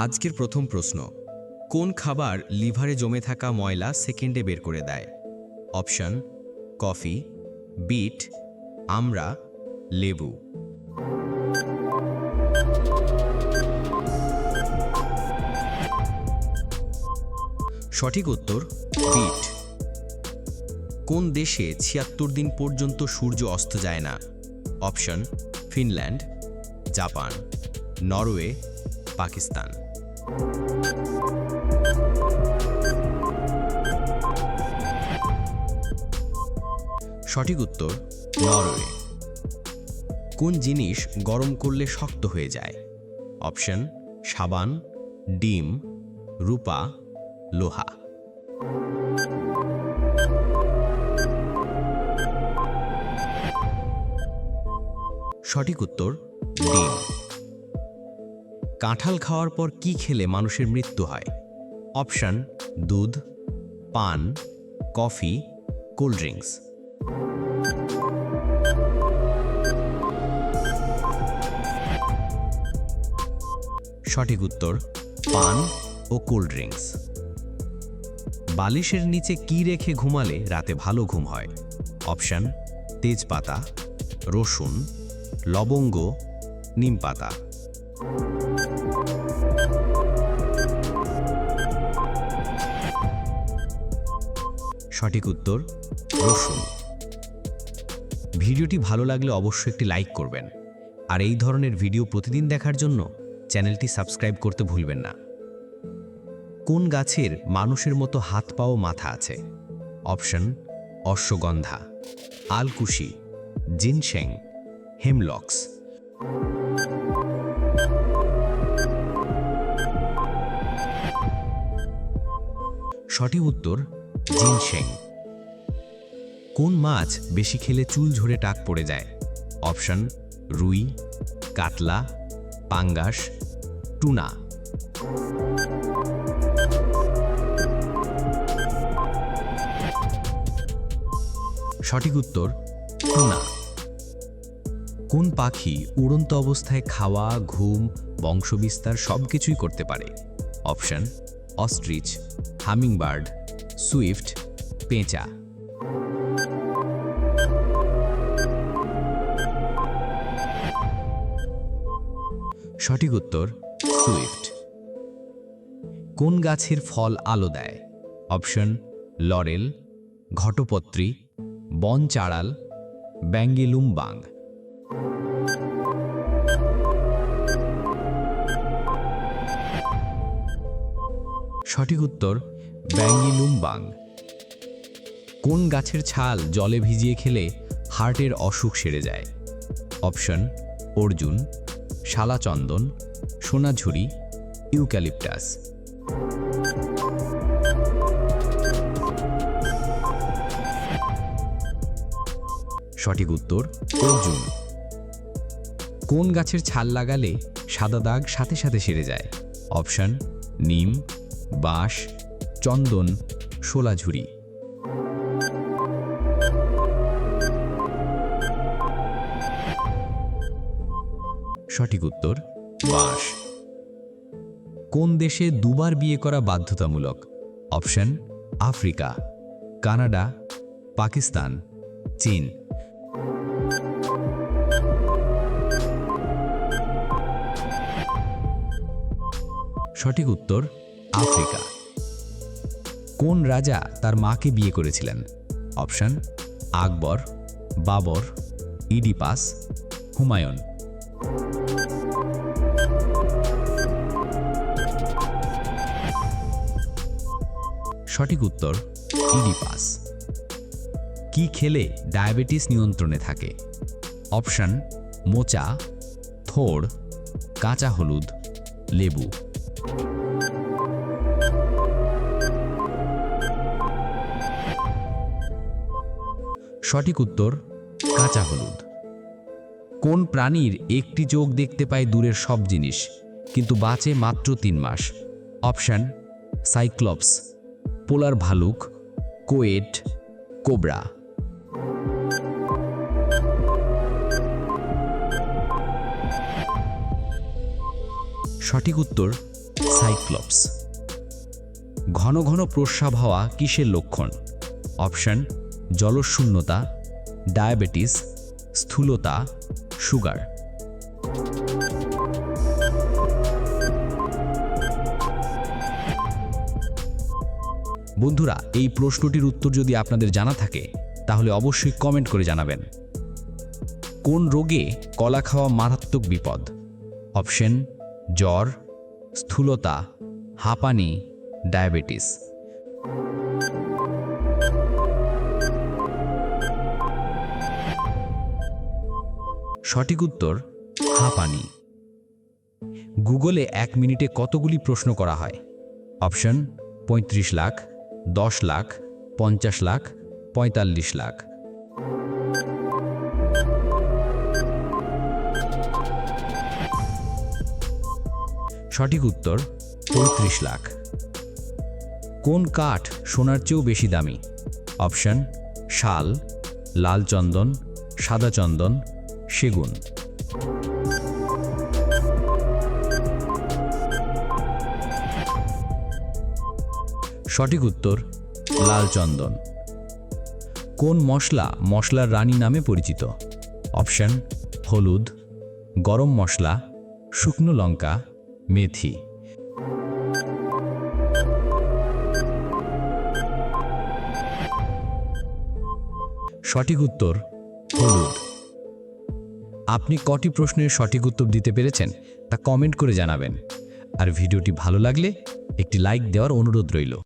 আজকের প্রথম প্রশ্ন, কোন খাবার লিভারে জমে থাকা ময়লা সেকেন্ডে বের করে দেয়? অপশন: কফি, বিট, আমড়া, লেবু। সঠিক উত্তর বিট। কোন দেশে ৭৬ দিন পর্যন্ত সূর্য অস্ত যায় না? Option: Finland, Japan, Norway, Pakistan. সঠিক উত্তর নরওয়ে। কোন জিনিস গরম করলে শক্ত হয়ে যায়? অপশন: সাবান, ডিম, রূপা, লোহা। সঠিক উত্তর ডিম। কাঁঠাল খাওয়ার পর কি খেলে মানুষের মৃত্যু হয়? অপশন: দুধ, পান, কফি, কোল্ড ড্রিঙ্কস। সঠিক উত্তর পান ও কোল্ড ড্রিঙ্কস। বালিশের নিচে কি রেখে ঘুমালে রাতে ভালো ঘুম হয়? অপশন: তেজপাতা, রসুন, লবঙ্গ, নিমপাতা। সঠিক উত্তর রসুন। ভিডিওটি ভালো লাগলে অবশ্যই একটি লাইক করবেন, আর এই ধরনের ভিডিও প্রতিদিন দেখার জন্য চ্যানেলটি সাবস্ক্রাইব করতে ভুলবেন না। কোন গাছের মানুষের মতো হাত পা ও মাথা আছে? অপশন: অশ্বগন্ধা, আলকুশি, জিনশেং, হেমলক্স। সঠিক উত্তর জিনশেং। কোন মাছ বেশি খেলে চুল ঝরে টাক পড়ে যায়? অপশন: রুই, কাতলা, পাঙ্গাস, টুনা। সঠিক উত্তর টুনা। কোন পাখি উড়ন্ত অবস্থায় খাওয়া, ঘুম, বংশবিস্তার সবকিছুই করতে পারে? অপশন: অস্ট্রিচ, হামিংবার্ড, সুইফট, পেঁচা। সঠিক উত্তর সুইফট। কোন গাছের ফল আলো দেয়? অপশন: লরেল, ঘটপত্রী, বন চাড়াল, ব্যাঙ্গিলুমবাং। সঠিক উত্তর ব্যাঙ্গিলুমবাং। কোন গাছের ছাল জলে ভিজিয়ে খেলে হার্টের অসুখ সেরে যায়? অপশন: অর্জুন, শালাচন্দন, সোনাঝুরি, ইউক্যালিপটাস। সঠিক উত্তর অর্জুন। কোন গাছের ছাল লাগালে সাদা দাগ সাথে সাথে সেরে যায়? অপশন: নিম, বাঁশ, চন্দন, শোলাঝুরি। সঠিক উত্তর বাঁশ। কোন দেশে দুবার বিয়ে করা বাধ্যতামূলক? অপশন: আফ্রিকা, কানাডা, পাকিস্তান, চীন। সঠিক উত্তর আফ্রিকা। কোন রাজা তার মাকে বিয়ে করেছিলেন? অপশন: আকবর, বাবর, ইডিপাস, হুমায়ুন। সঠিক উত্তর ইডিপাস। কি খেলে ডায়াবেটিস নিয়ন্ত্রণে থাকে? অপশন: মোচা, থোড়, কাঁচা হলুদ, লেবু। সঠিক উত্তর কাঁচা হলুদ। কোন প্রাণীর একটি চোখ দেখতে পায় দূরের সব জিনিস কিন্তু বাঁচে মাত্র ৩ মাস? অপশন: সাইক্লপস, পোলার ভালুক, কোয়েট, কোবরা। সঠিক উত্তর সাইক্লপস। ঘন ঘন প্রস্রাব হওয়া কিসের লক্ষণ? অপশন: জলশূন্যতা, ডায়াবেটিস, স্থূলতা, সুগার। বন্ধুরা, এই প্রশ্নটির উত্তর যদি আপনাদের জানা থাকে তাহলে অবশ্যই কমেন্ট করে জানাবেন। কোন রোগে কলা খাওয়া মারাত্মক বিপদ? অপশন: জ্বর, স্থূলতা, হাঁপানি, ডায়াবেটিস। সঠিক উত্তর হাঁপানি। গুগলে 1 মিনিটে কতগুলি প্রশ্ন করা হয়? অপশন: 35 লাখ, 10 লাখ, 50 লাখ, 45 লাখ। সঠিক উত্তর 35 লাখ। কোন কাঠ সোনার চেয়েও বেশি দামি? অপশন: শাল, লাল চন্দন, সাদা চন্দন, সেগুন। সঠিক উত্তর লাল চন্দন। কোন মশলা মশলার রানী নামে পরিচিত? অপশন: হলুদ, গরম মশলা, শুকনো লঙ্কা, মেথি। সঠিক উত্তর হলুদ। আপনি কটি প্রশ্নের সঠিক উত্তর দিতে পেরেছেন তা কমেন্ট করে জানাবেন। আর ভিডিওটি ভালো লাগলে একটি লাইক দেওয়ার অনুরোধ রইল।